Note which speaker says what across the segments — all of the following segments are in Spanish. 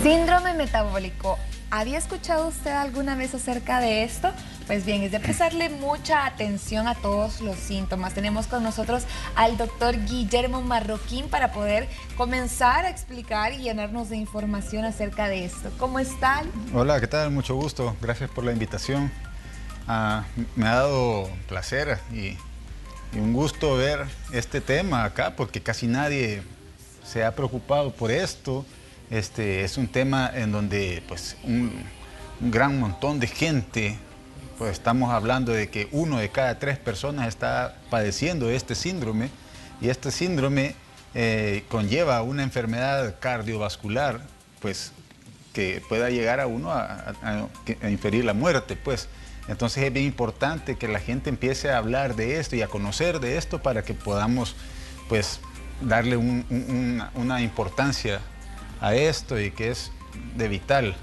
Speaker 1: Síndrome metabólico. ¿Había escuchado usted alguna vez acerca de esto? Pues bien, es de prestarle mucha atención a todos los síntomas. Tenemos con nosotros al doctor Guillermo Marroquín para poder comenzar a explicar y llenarnos de información acerca de esto. ¿Cómo están?
Speaker 2: Hola, ¿qué tal? Mucho gusto. Gracias por la invitación. Me ha dado placer y un gusto ver este tema acá porque casi nadie se ha preocupado por esto. Es un tema en donde pues, un gran montón de gente, pues estamos hablando de que 1 de cada 3 personas está padeciendo este síndrome, y este síndrome conlleva una enfermedad cardiovascular pues, que pueda llegar a uno a inferir la muerte. Pues. Entonces es bien importante que la gente empiece a hablar de esto y a conocer de esto para que podamos pues, darle una importancia a esto, y que es de vital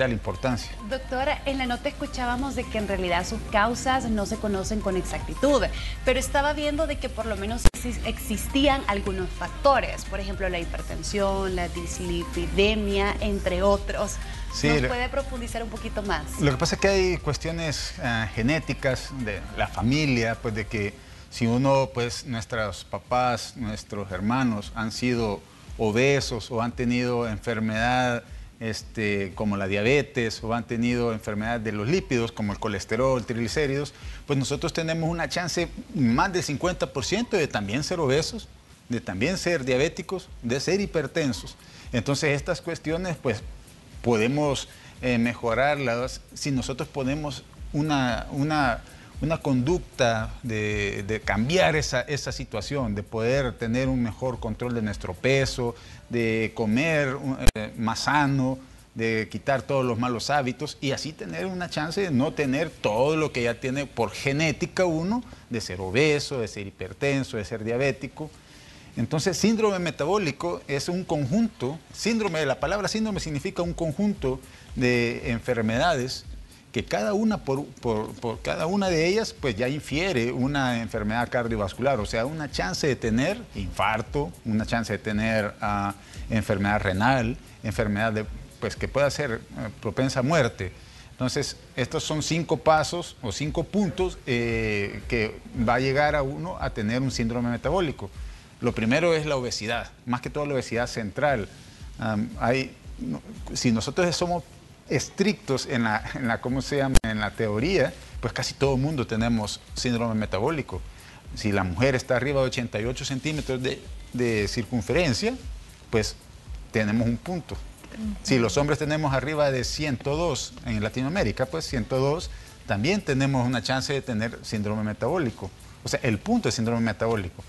Speaker 2: importancia.
Speaker 3: Doctora, en la nota escuchábamos de que en realidad sus causas no se conocen con exactitud, pero estaba viendo de que por lo menos existían algunos factores, por ejemplo la hipertensión, la dislipidemia, entre otros.
Speaker 2: Sí,
Speaker 3: ¿Nos puede profundizar un poquito más?
Speaker 2: Lo que pasa es que hay cuestiones genéticas de la familia, pues de que si uno, pues nuestros papás, nuestros hermanos han sido obesos o han tenido enfermedad como la diabetes, o han tenido enfermedad de los lípidos como el colesterol, triglicéridos, pues nosotros tenemos una chance más del 50% de también ser obesos, de también ser diabéticos, de ser hipertensos. Entonces estas cuestiones pues podemos mejorarlas si nosotros ponemos una conducta de cambiar esa situación, de poder tener un mejor control de nuestro peso, de comer más sano, de quitar todos los malos hábitos y así tener una chance de no tener todo lo que ya tiene por genética uno, de ser obeso, de ser hipertenso, de ser diabético. Entonces, síndrome metabólico es un conjunto, la palabra síndrome significa un conjunto de enfermedades que cada una por cada una de ellas pues ya infiere una enfermedad cardiovascular, o sea, una chance de tener infarto, una chance de tener enfermedad renal, enfermedad pues, que pueda ser propensa a muerte. Entonces, estos son 5 pasos o 5 puntos que va a llegar a uno a tener un síndrome metabólico. Lo primero es la obesidad, más que todo la obesidad central. Si nosotros somos estrictos en la teoría, pues casi todo el mundo tenemos síndrome metabólico. Si la mujer está arriba de 88 centímetros de circunferencia, pues tenemos un punto. Si los hombres tenemos arriba de 102 en Latinoamérica, pues 102, también tenemos una chance de tener síndrome metabólico. O sea, el punto es síndrome metabólico.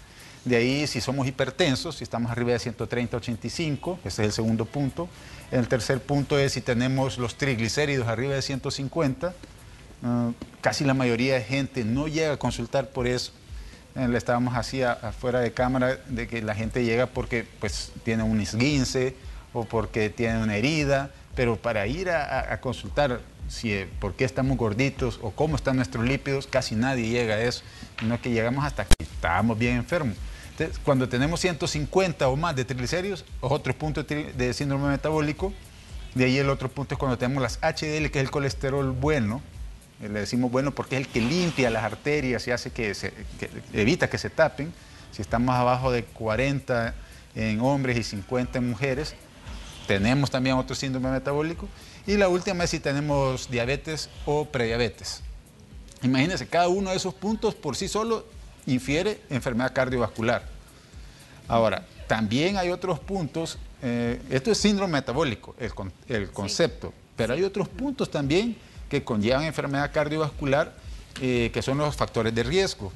Speaker 2: De ahí, si somos hipertensos, si estamos arriba de 130, 85, ese es el segundo punto. El tercer punto es si tenemos los triglicéridos arriba de 150. Casi la mayoría de gente no llega a consultar por eso. Le estábamos así afuera de cámara de que la gente llega porque pues, tiene un esguince o porque tiene una herida, pero para ir a consultar por qué estamos gorditos o cómo están nuestros lípidos, casi nadie llega a eso, sino que llegamos hasta que estábamos bien enfermos. Entonces, cuando tenemos 150 o más de triglicéridos, otro punto de síndrome metabólico. De ahí el otro punto es cuando tenemos las HDL, que es el colesterol bueno. Le decimos bueno porque es el que limpia las arterias y hace que evita que se tapen. Si estamos abajo de 40 en hombres y 50 en mujeres, tenemos también otro síndrome metabólico. Y la última es si tenemos diabetes o prediabetes. Imagínense, cada uno de esos puntos por sí solo infiere enfermedad cardiovascular. Ahora, también hay otros puntos, esto es síndrome metabólico, el concepto, pero hay otros puntos también que conllevan enfermedad cardiovascular, que son los factores de riesgo.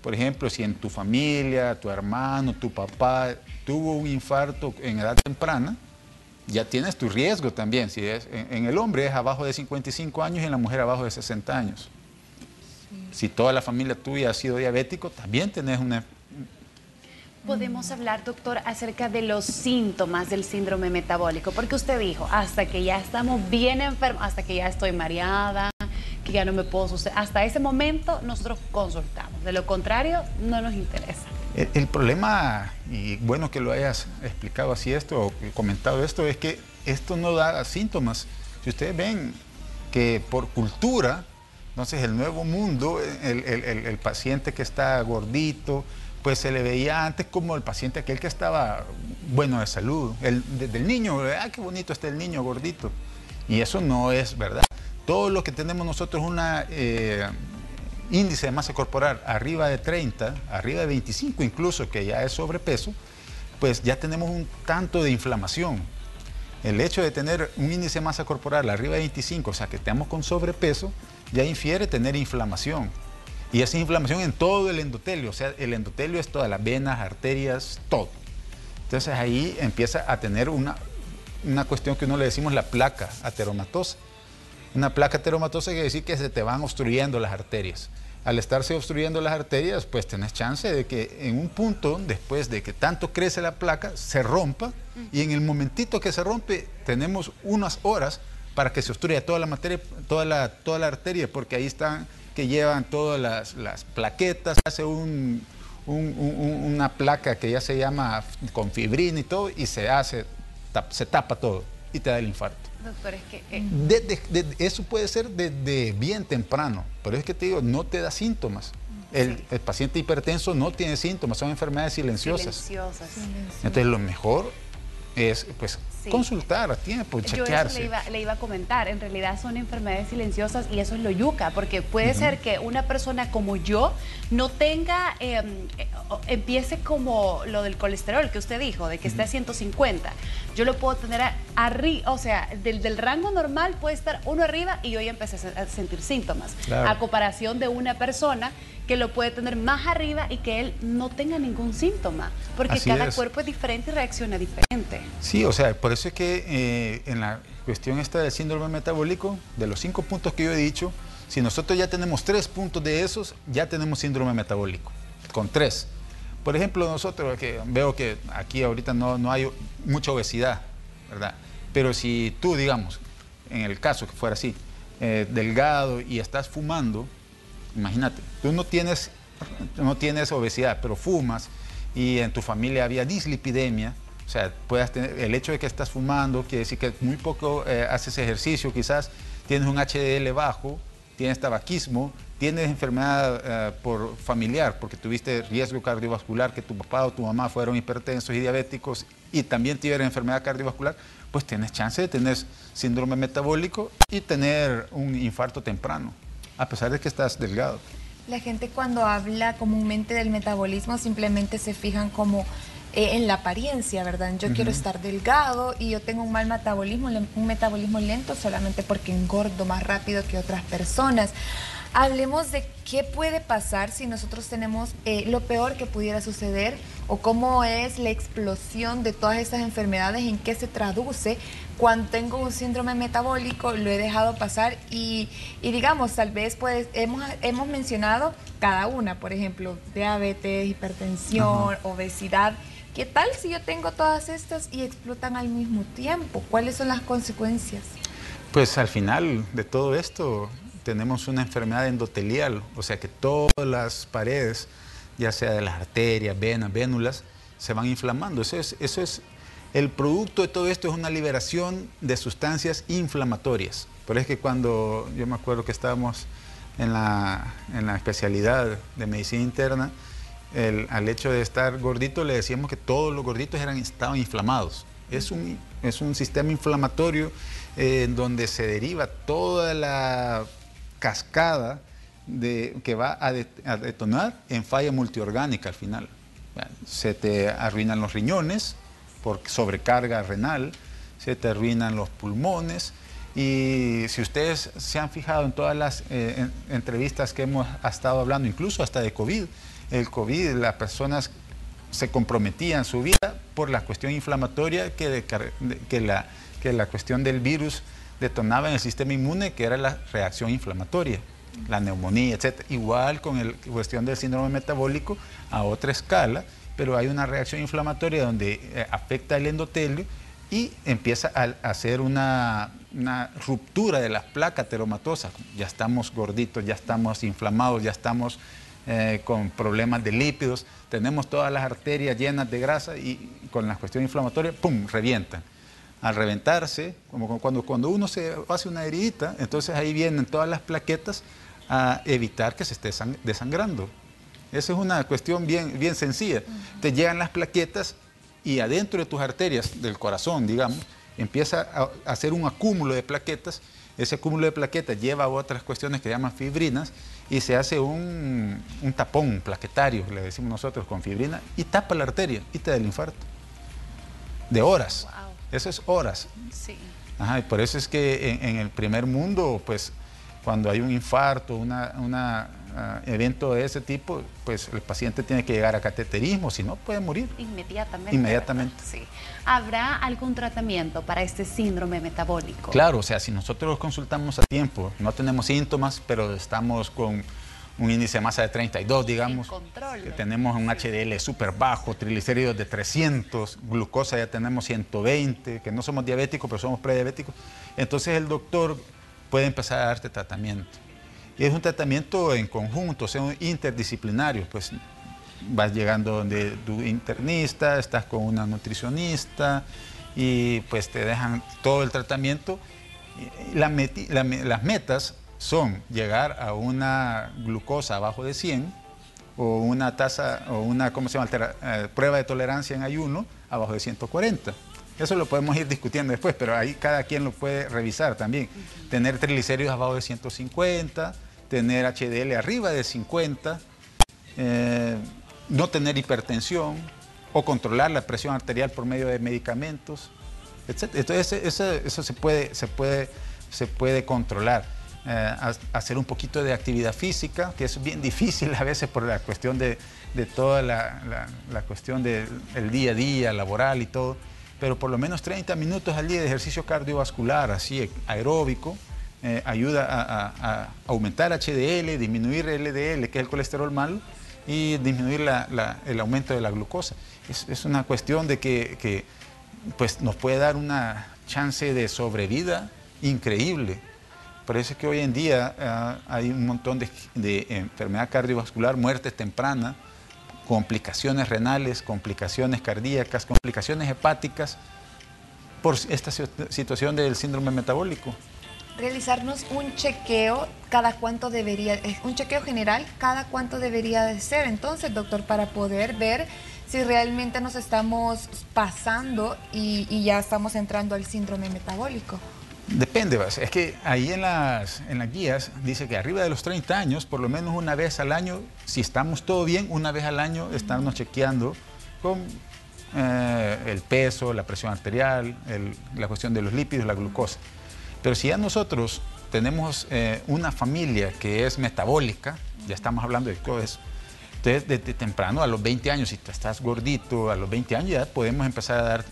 Speaker 2: Por ejemplo, si en tu familia, tu hermano, tu papá tuvo un infarto en edad temprana, ya tienes tu riesgo también. Si en el hombre es abajo de 55 años y en la mujer abajo de 60 años. Si toda la familia tuya ha sido diabético, también tenés una...
Speaker 3: Podemos hablar, doctor, acerca de los síntomas del síndrome metabólico, porque usted dijo, hasta que ya estamos bien enfermos, hasta que ya estoy mareada, que ya no me puedo suceder, hasta ese momento nosotros consultamos, de lo contrario no nos interesa.
Speaker 2: El problema, y bueno que lo hayas explicado así esto o comentado esto, es que esto no da síntomas. Si ustedes ven que por cultura, entonces el nuevo mundo, el paciente que está gordito, pues se le veía antes como el paciente aquel que estaba bueno de salud. Desde el niño, ¡ah, qué bonito está el niño gordito! Y eso no es verdad. Todo lo que tenemos nosotros una índice de masa corporal arriba de 30, arriba de 25 incluso, que ya es sobrepeso, pues ya tenemos un tanto de inflamación. El hecho de tener un índice de masa corporal arriba de 25, o sea que estamos con sobrepeso, ya infiere tener inflamación. Y esa inflamación en todo el endotelio, o sea, el endotelio es todas las venas, arterias, todo. Entonces ahí empieza a tener una cuestión que uno le decimos la placa ateromatosa. Una placa ateromatosa quiere decir que se te van obstruyendo las arterias. Al estarse obstruyendo las arterias, pues tenés chance de que en un punto, después de que tanto crece la placa, se rompa, y en el momentito que se rompe, tenemos unas horas para que se obstruya toda la materia, toda la arteria, porque ahí están que llevan todas las plaquetas, hace una placa que ya se llama con fibrina y todo, y se tapa todo y te da el infarto.
Speaker 3: Doctor, es que...
Speaker 2: Eso puede ser desde bien temprano, pero es que te digo, no te da síntomas. El paciente hipertenso no tiene síntomas, son enfermedades silenciosas. Entonces lo mejor es pues consultar a tiempo, chequearse.
Speaker 3: Yo eso le iba a comentar, en realidad son enfermedades silenciosas y eso es lo yuca, porque puede ser que una persona como yo no tenga, empiece como lo del colesterol que usted dijo, de que esté a 150. Yo lo puedo tener arriba, o sea, del rango normal puede estar uno arriba y yo ya empecé a sentir síntomas. Claro. A comparación de una persona que lo puede tener más arriba y que él no tenga ningún síntoma, porque cada cuerpo es diferente y reacciona diferente.
Speaker 2: Sí, o sea, por eso es que en la cuestión esta del síndrome metabólico, de los 5 puntos que yo he dicho, si nosotros ya tenemos 3 puntos de esos, ya tenemos síndrome metabólico, con 3. Por ejemplo, nosotros que veo que aquí ahorita no hay mucha obesidad, ¿verdad? Pero si tú, digamos, en el caso que fuera así, delgado y estás fumando, imagínate, tú no tienes obesidad, pero fumas y en tu familia había dislipidemia, o sea, puedas tener, el hecho de que estás fumando quiere decir que muy poco haces ejercicio, quizás tienes un HDL bajo, tienes tabaquismo, tienes enfermedad por familiar, porque tuviste riesgo cardiovascular, que tu papá o tu mamá fueron hipertensos y diabéticos y también tuvieron enfermedad cardiovascular, pues tienes chance de tener síndrome metabólico y tener un infarto temprano, a pesar de que estás delgado.
Speaker 1: La gente cuando habla comúnmente del metabolismo simplemente se fijan como en la apariencia, ¿verdad? Yo quiero estar delgado y yo tengo un mal metabolismo, un metabolismo lento solamente porque engordo más rápido que otras personas. Hablemos de qué puede pasar si nosotros tenemos lo peor que pudiera suceder o cómo es la explosión de todas estas enfermedades, en qué se traduce cuando tengo un síndrome metabólico, lo he dejado pasar y digamos, tal vez pues hemos mencionado cada una, por ejemplo, diabetes, hipertensión, obesidad. ¿Qué tal si yo tengo todas estas y explotan al mismo tiempo? ¿Cuáles son las consecuencias?
Speaker 2: Pues al final de todo esto tenemos una enfermedad endotelial, o sea que todas las paredes, ya sea de las arterias, venas, vénulas, se van inflamando. Eso es el producto de todo esto, es una liberación de sustancias inflamatorias. Pero es que cuando yo me acuerdo que estábamos en la especialidad de medicina interna, al hecho de estar gordito le decíamos que todos los gorditos estaban inflamados. Es un sistema inflamatorio en donde se deriva toda la cascada que va a detonar en falla multiorgánica al final. Se te arruinan los riñones por sobrecarga renal, se te arruinan los pulmones y si ustedes se han fijado en todas las entrevistas que hemos estado hablando, incluso hasta de COVID, el COVID, las personas se comprometían su vida por la cuestión inflamatoria que la cuestión del virus detonaba en el sistema inmune, que era la reacción inflamatoria, la neumonía, etc. Igual con la cuestión del síndrome metabólico a otra escala, pero hay una reacción inflamatoria donde afecta el endotelio y empieza a hacer una ruptura de las placas ateromatosas. Ya estamos gorditos, ya estamos inflamados, ya estamos con problemas de lípidos, tenemos todas las arterias llenas de grasa y con la cuestión inflamatoria, ¡pum!, revientan. al reventarse, como cuando uno se hace una heridita, entonces ahí vienen todas las plaquetas a evitar que se esté desangrando. Esa es una cuestión bien sencilla. Te llegan las plaquetas y adentro de tus arterias del corazón, digamos, empieza a hacer un acúmulo de plaquetas. Ese acúmulo de plaquetas lleva a otras cuestiones que se llaman fibrinas y se hace un tapón plaquetario, le decimos nosotros, con fibrina, y tapa la arteria y te da el infarto. De horas.
Speaker 3: Wow.
Speaker 2: Eso es horas.
Speaker 3: Sí.
Speaker 2: Ajá, y por eso es que en el primer mundo, pues, cuando hay un infarto, un evento de ese tipo, pues el paciente tiene que llegar a cateterismo, si no puede morir.
Speaker 3: Inmediatamente.
Speaker 2: Inmediatamente.
Speaker 3: ¿Verdad? Sí. ¿Habrá algún tratamiento para este síndrome metabólico?
Speaker 2: Claro, o sea, si nosotros los consultamos a tiempo, no tenemos síntomas, pero estamos con un índice de masa de 32, digamos, que tenemos un HDL súper bajo, triglicéridos de 300, glucosa ya tenemos 120, que no somos diabéticos, pero somos prediabéticos, entonces el doctor puede empezar a darte tratamiento. Y es un tratamiento en conjunto, o sea, interdisciplinario, pues vas llegando donde tu internista, estás con una nutricionista y pues te dejan todo el tratamiento. Las metas son llegar a una glucosa abajo de 100 o una tasa o una, ¿cómo se llama? Prueba de tolerancia en ayuno abajo de 140. Eso lo podemos ir discutiendo después, pero ahí cada quien lo puede revisar también. Tener triglicéridos abajo de 150, tener HDL arriba de 50, no tener hipertensión o controlar la presión arterial por medio de medicamentos, etc. Entonces eso se puede controlar. Hacer un poquito de actividad física, que es bien difícil a veces por la cuestión de toda la cuestión del día a día, laboral y todo, pero por lo menos 30 minutos al día de ejercicio cardiovascular, así aeróbico, ayuda a aumentar HDL, disminuir LDL, que es el colesterol malo, y disminuir el aumento de la glucosa. Es una cuestión de que pues, nos puede dar una chance de sobrevida increíble. Por eso es que hoy en día hay un montón de enfermedad cardiovascular, muerte temprana, complicaciones renales, complicaciones cardíacas, complicaciones hepáticas, por esta situación del síndrome metabólico.
Speaker 1: Realizarnos un chequeo, ¿cada cuánto debería, un chequeo general, cada cuánto debería de ser? Entonces, doctor, para poder ver si realmente nos estamos pasando y ya estamos entrando al síndrome metabólico.
Speaker 2: Depende, es que ahí en las guías dice que arriba de los 30 años, por lo menos una vez al año, si estamos todo bien, una vez al año estarnos chequeando con el peso, la presión arterial, la cuestión de los lípidos, la glucosa. Pero si ya nosotros tenemos una familia que es metabólica, ya estamos hablando de todo eso, entonces desde temprano, a los 20 años, si tú estás gordito, a los 20 años ya podemos empezar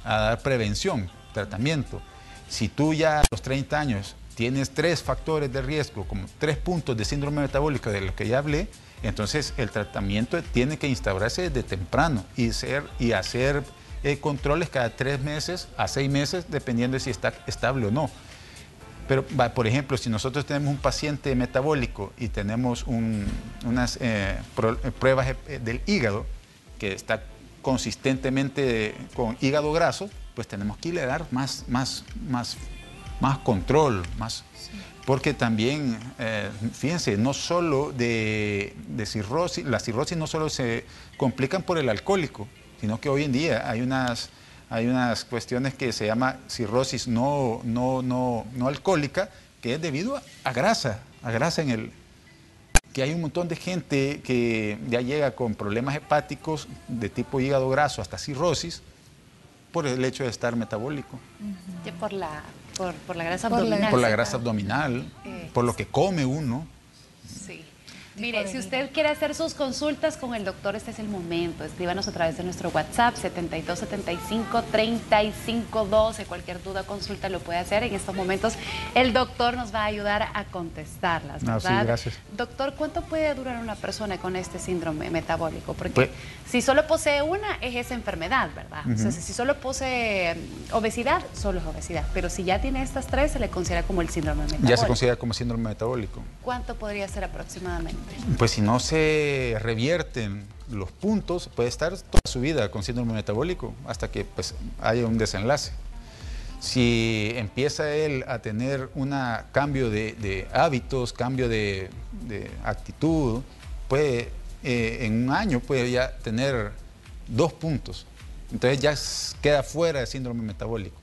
Speaker 2: a dar prevención, tratamiento. Si tú ya a los 30 años tienes 3 factores de riesgo, como 3 puntos de síndrome metabólico de los que ya hablé, entonces el tratamiento tiene que instaurarse desde temprano y hacer controles cada 3 meses a 6 meses, dependiendo de si está estable o no. Pero, por ejemplo, si nosotros tenemos un paciente metabólico y tenemos unas pruebas del hígado, que está consistentemente con hígado graso, pues tenemos que irle a dar más control, porque también, fíjense, no solo de cirrosis, la cirrosis no solo se complican por el alcohólico, sino que hoy en día hay unas cuestiones que se llama cirrosis no alcohólica, que es debido a grasa que hay un montón de gente que ya llega con problemas hepáticos de tipo hígado graso hasta cirrosis, por el hecho de estar metabólico.
Speaker 3: Por la grasa abdominal.
Speaker 2: Por la grasa abdominal, por lo que come uno. Sí.
Speaker 3: Mire, si usted quiere hacer sus consultas con el doctor, este es el momento. Escríbanos a través de nuestro WhatsApp, 7275-3512. Cualquier duda o consulta lo puede hacer. En estos momentos el doctor nos va a ayudar a contestarlas, ¿verdad?
Speaker 2: Sí, gracias.
Speaker 3: Doctor, ¿cuánto puede durar una persona con este síndrome metabólico? Porque si solo posee una, es esa enfermedad, ¿verdad? O sea, si solo posee obesidad, solo es obesidad. Pero si ya tiene estas 3, se le considera como el síndrome metabólico.
Speaker 2: Ya se considera como síndrome metabólico.
Speaker 3: ¿Cuánto podría ser aproximadamente?
Speaker 2: Pues si no se revierten los puntos, puede estar toda su vida con síndrome metabólico hasta que pues, haya un desenlace. Si empieza él a tener un cambio de hábitos, cambio de actitud, puede en un año puede ya tener 2 puntos. Entonces ya queda fuera de síndrome metabólico.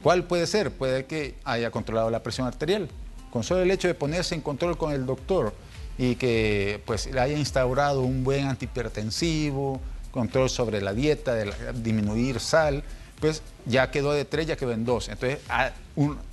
Speaker 2: ¿Cuál puede ser? Puede que haya controlado la presión arterial. Con solo el hecho de ponerse en control con el doctor y que pues le haya instaurado un buen antihipertensivo, control sobre la dieta, disminuir sal, pues ya quedó de 3, ya quedó en 2. Entonces hay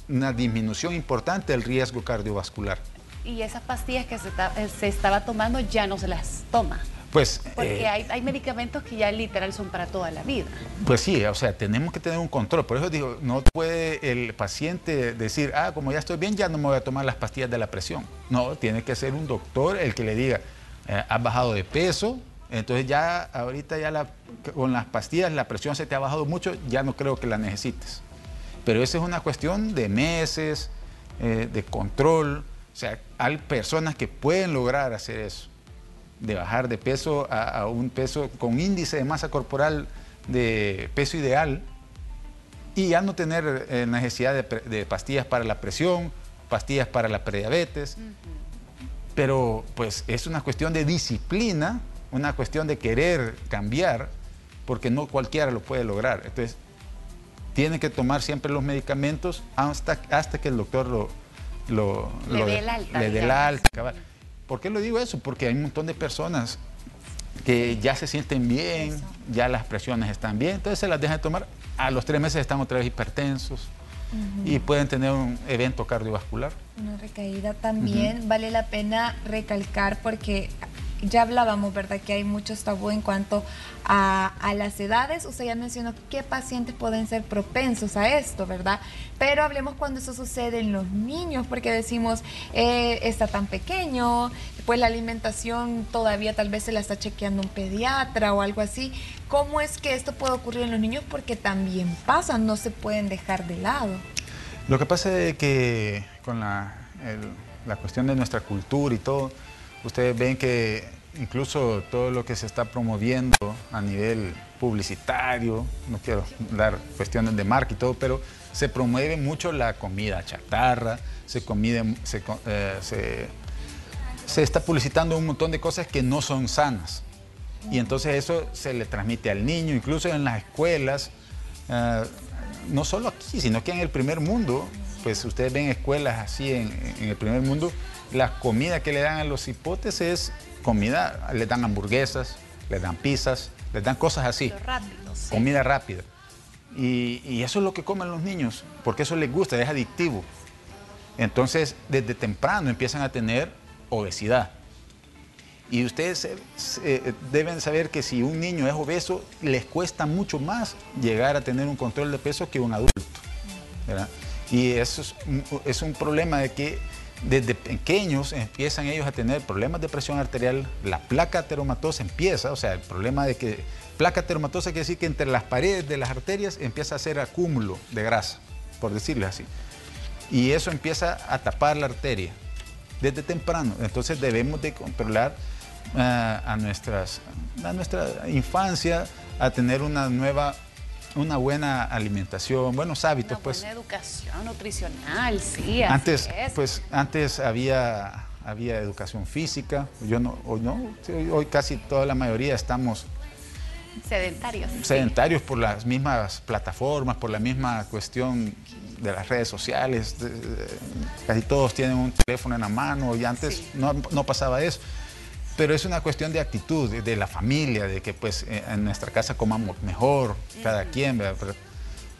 Speaker 2: una disminución importante del riesgo cardiovascular.
Speaker 3: Y esas pastillas que se estaba tomando ya no se las toma.
Speaker 2: Pues,
Speaker 3: porque hay medicamentos que ya literal son para toda la vida.
Speaker 2: Pues sí, o sea, tenemos que tener un control. Por eso digo, no puede el paciente decir, como ya estoy bien, ya no me voy a tomar las pastillas de la presión. No, tiene que ser un doctor el que le diga, has bajado de peso, entonces ya ahorita ya con las pastillas la presión se te ha bajado mucho, ya no creo que la necesites. Pero esa es una cuestión de meses, de control. O sea, hay personas que pueden lograr hacer eso, de bajar de peso a un peso con índice de masa corporal de peso ideal y ya no tener necesidad de pastillas para la presión, pastillas para la prediabetes. Pero pues es una cuestión de disciplina, una cuestión de querer cambiar, porque no cualquiera lo puede lograr. Entonces, tiene que tomar siempre los medicamentos hasta que el doctor le dé el alta. Cabal. ¿Por qué lo digo eso? Porque hay un montón de personas que ya se sienten bien, ya las presiones están bien, entonces se las dejan de tomar. A los 3 meses están otra vez hipertensos y pueden tener un evento cardiovascular.
Speaker 1: Una recaída también vale la pena recalcar porque ya hablábamos, ¿verdad?, que hay muchos tabú en cuanto a las edades. Usted ya mencionó qué pacientes pueden ser propensos a esto, ¿verdad? Pero hablemos cuando eso sucede en los niños, porque decimos, está tan pequeño, pues la alimentación todavía tal vez se la está chequeando un pediatra o algo así. ¿Cómo es que esto puede ocurrir en los niños? Porque también pasa, no se pueden dejar de lado.
Speaker 2: Lo que pasa es que con la cuestión de nuestra cultura y todo, ustedes ven que incluso todo lo que se está promoviendo a nivel publicitario, no quiero dar cuestiones de marca y todo, pero se promueve mucho la comida chatarra, se está publicitando un montón de cosas que no son sanas. Y entonces eso se le transmite al niño, incluso en las escuelas, no solo aquí, sino que en el primer mundo, pues ustedes ven escuelas así en el primer mundo, la comida que le dan a los hipotes es comida, les dan hamburguesas, les dan pizzas, les dan cosas así.
Speaker 3: Rápido, sí.
Speaker 2: Comida rápida. Y eso es lo que comen los niños, porque eso les gusta, es adictivo. Entonces, desde temprano empiezan a tener obesidad. Y ustedes deben saber que si un niño es obeso, les cuesta mucho más llegar a tener un control de peso que un adulto, ¿verdad? Y eso es un problema de que desde pequeños empiezan ellos a tener problemas de presión arterial, la placa ateromatosa empieza, o sea, el problema de que placa ateromatosa quiere decir que entre las paredes de las arterias empieza a hacer acúmulo de grasa, por decirlo así. Y eso empieza a tapar la arteria desde temprano. Entonces debemos de controlar a nuestra infancia a tener una buena alimentación, buenos hábitos.
Speaker 3: Una buena educación nutricional, sí.
Speaker 2: Antes había educación física, hoy casi toda la mayoría estamos sedentarios por las mismas plataformas, por la misma cuestión de las redes sociales. Casi todos tienen un teléfono en la mano y antes no pasaba eso. Pero es una cuestión de actitud, de la familia, de que pues en nuestra casa comamos mejor, cada quien,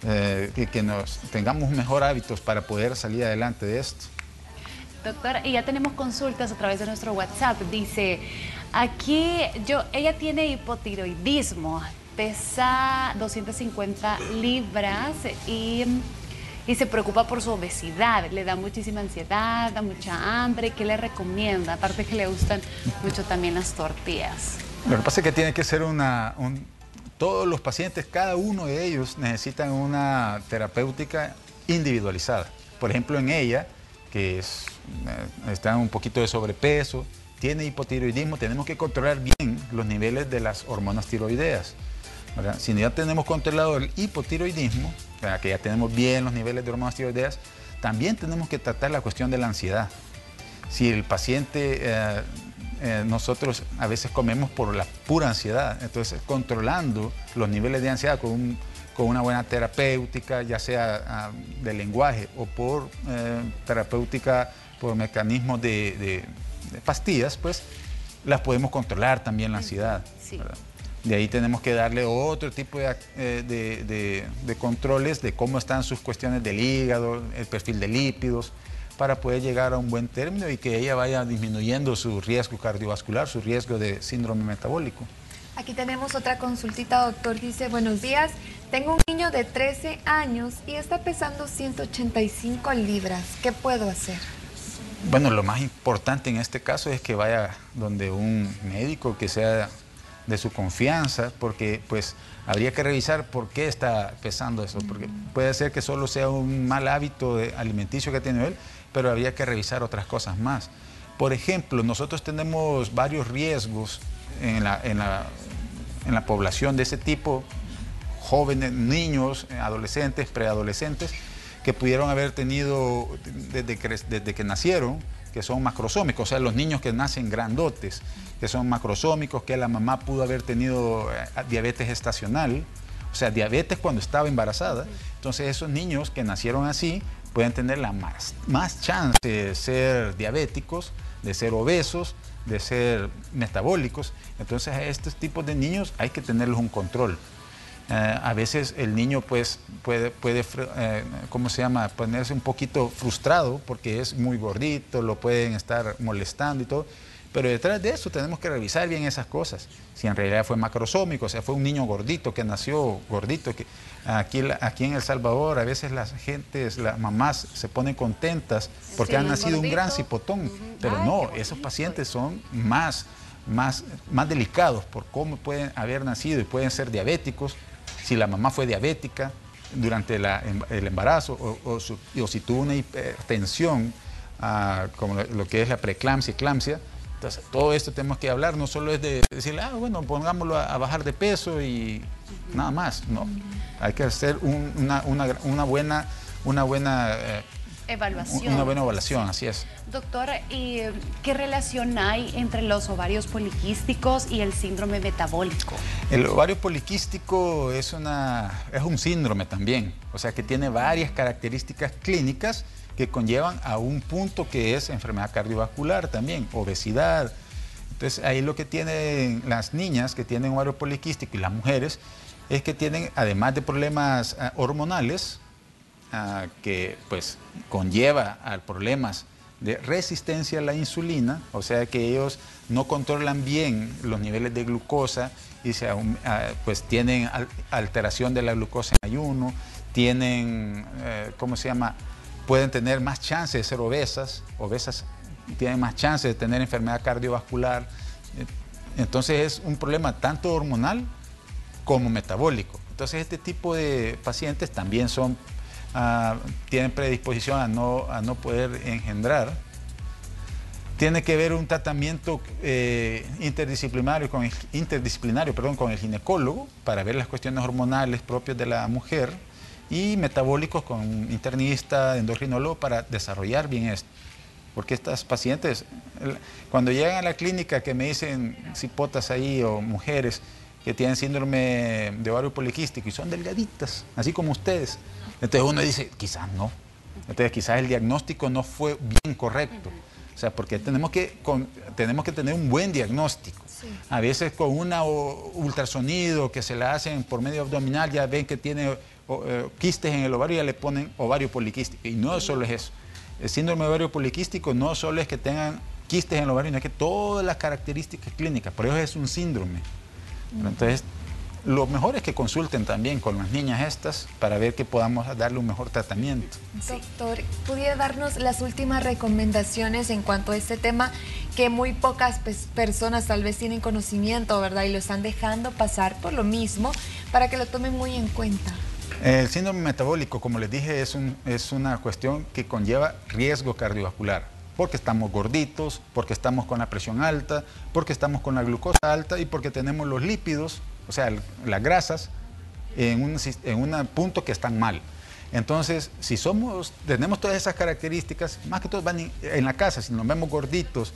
Speaker 2: que nos tengamos mejor hábitos para poder salir adelante de esto.
Speaker 3: Doctora, y ya tenemos consultas a través de nuestro WhatsApp. Dice, aquí ella tiene hipotiroidismo, pesa 250 libras y se preocupa por su obesidad, le da muchísima ansiedad, da mucha hambre. ¿Qué le recomienda? Aparte que le gustan mucho también las tortillas.
Speaker 2: Lo que pasa es que tiene que ser todos los pacientes, cada uno de ellos necesitan una terapéutica individualizada. Por ejemplo, en ella, que está un poquito de sobrepeso, tiene hipotiroidismo, tenemos que controlar bien los niveles de las hormonas tiroideas. ¿verdad? Si ya tenemos controlado el hipotiroidismo, ¿verdad?, que ya tenemos bien los niveles de hormonas tiroideas, también tenemos que tratar la cuestión de la ansiedad. Si el paciente, nosotros a veces comemos por la pura ansiedad, entonces controlando los niveles de ansiedad con una buena terapéutica, ya sea de lenguaje o por terapéutica por mecanismos de pastillas, pues las podemos controlar también la ansiedad.
Speaker 3: Sí.
Speaker 2: ¿Verdad? De ahí tenemos que darle otro tipo de controles de cómo están sus cuestiones del hígado, el perfil de lípidos, para poder llegar a un buen término y que ella vaya disminuyendo su riesgo cardiovascular, su riesgo de síndrome metabólico.
Speaker 1: Aquí tenemos otra consultita, doctor. Dice, buenos días, tengo un niño de 13 años y está pesando 185 libras. ¿Qué puedo hacer?
Speaker 2: Bueno, lo más importante en este caso es que vaya donde un médico que sea de su confianza, porque pues habría que revisar por qué está pesando eso, porque puede ser que solo sea un mal hábito alimenticio que tiene él, pero habría que revisar otras cosas más. Por ejemplo, nosotros tenemos varios riesgos en la población de ese tipo, jóvenes, niños, adolescentes, preadolescentes, que pudieron haber tenido desde que nacieron, que son macrosómicos, o sea, los niños que nacen grandotes, que son macrosómicos, que la mamá pudo haber tenido diabetes gestacional, o sea, diabetes cuando estaba embarazada. Entonces, esos niños que nacieron así pueden tener más chance de ser diabéticos, de ser obesos, de ser metabólicos. Entonces, a estos tipos de niños hay que tenerles un control. A veces el niño pues puede ¿cómo se llama?, ponerse un poquito frustrado porque es muy gordito, lo pueden estar molestando y todo, pero detrás de eso tenemos que revisar bien esas cosas. Si en realidad fue macrosómico, o sea, fue un niño gordito que nació gordito, que aquí en El Salvador a veces las mamás se ponen contentas porque
Speaker 3: Sí,
Speaker 2: han nacido
Speaker 3: gordito.
Speaker 2: un gran cipotón, pero
Speaker 3: Ay,
Speaker 2: no,
Speaker 3: qué bonito.
Speaker 2: esos pacientes son más delicados por cómo pueden haber nacido y pueden ser diabéticos. Si la mamá fue diabética durante el embarazo o si tuvo una hipertensión, como lo que es la preeclampsia, eclampsia. Entonces, todo esto tenemos que hablar, no solo es de decirle, bueno, pongámoslo a bajar de peso y nada más. No, hay que hacer una buena evaluación, así es.
Speaker 3: Doctor, ¿y qué relación hay entre los ovarios poliquísticos y el síndrome metabólico?
Speaker 2: El ovario poliquístico es un síndrome también, o sea que tiene varias características clínicas que conllevan a un punto que es enfermedad cardiovascular también, obesidad. Entonces ahí lo que tienen las niñas que tienen ovario poliquístico y las mujeres es que tienen, además de problemas hormonales, que pues conlleva a problemas de resistencia a la insulina, o sea que ellos no controlan bien los niveles de glucosa y pues tienen alteración de la glucosa en ayuno, tienen, ¿cómo se llama?, pueden tener más chance de ser obesas tienen más chance de tener enfermedad cardiovascular. Entonces es un problema tanto hormonal como metabólico. Entonces este tipo de pacientes también tienen predisposición a no poder engendrar. Tiene que haber un tratamiento interdisciplinario con el ginecólogo para ver las cuestiones hormonales propias de la mujer y metabólicos con un internista, endocrinólogo para desarrollar bien esto. Porque estas pacientes, cuando llegan a la clínica que me dicen cipotas ahí o mujeres que tienen síndrome de ovario poliquístico y son delgaditas, así como ustedes, entonces uno dice, quizás no. Entonces quizás el diagnóstico no fue bien correcto. O sea, porque tenemos que tener un buen diagnóstico. Sí. A veces con un ultrasonido que se le hacen por medio abdominal ya ven que tiene quistes en el ovario y ya le ponen ovario poliquístico. Y no solo es eso. El síndrome de ovario poliquístico no solo es que tengan quistes en el ovario, sino que todas las características clínicas. Por eso es un síndrome. Pero entonces, lo mejor es que consulten también con las niñas estas para ver que podamos darle un mejor tratamiento.
Speaker 1: Doctor, ¿pudiera darnos las últimas recomendaciones en cuanto a este tema que muy pocas personas tal vez tienen conocimiento, ¿verdad? Y lo están dejando pasar por lo mismo para que lo tomen muy en cuenta?
Speaker 2: El síndrome metabólico, como les dije, es una cuestión que conlleva riesgo cardiovascular. Porque estamos gorditos, porque estamos con la presión alta, porque estamos con la glucosa alta y porque tenemos los lípidos o sea, las grasas en un punto que están mal. Entonces, si tenemos todas esas características, más que todo van en la casa, si nos vemos gorditos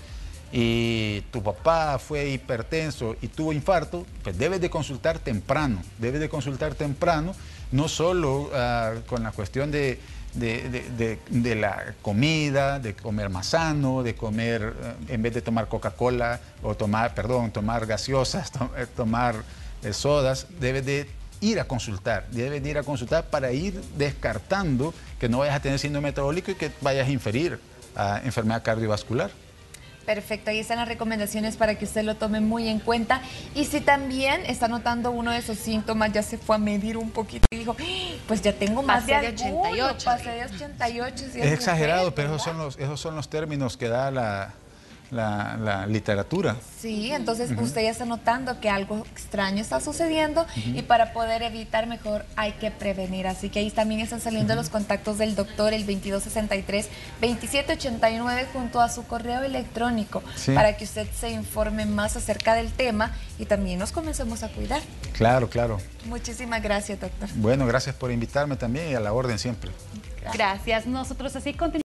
Speaker 2: y tu papá fue hipertenso y tuvo infarto, pues debes de consultar temprano, no solo con la cuestión de la comida, de comer más sano, de comer, en vez de tomar Coca-Cola o tomar gaseosas, tomar sodas, debes de ir a consultar para ir descartando que no vayas a tener síndrome metabólico y que vayas a inferir a enfermedad cardiovascular.
Speaker 1: Perfecto, ahí están las recomendaciones para que usted lo tome muy en cuenta. Y si también está notando uno de esos síntomas, ya se fue a medir un poquito y dijo, pues ya tengo más de 88. Pasé de 88. Si
Speaker 2: es exagerado, pero esos son los términos que da la literatura.
Speaker 1: Sí, entonces usted ya está notando que algo extraño está sucediendo y para poder evitar mejor hay que prevenir. Así que ahí también están saliendo los contactos del doctor, el 2263-2789 junto a su correo electrónico para que usted se informe más acerca del tema y también nos comencemos a cuidar.
Speaker 2: Claro, claro.
Speaker 1: Muchísimas gracias, doctor.
Speaker 2: Bueno, gracias por invitarme también y a la orden siempre.
Speaker 3: Gracias. Nosotros así continuamos.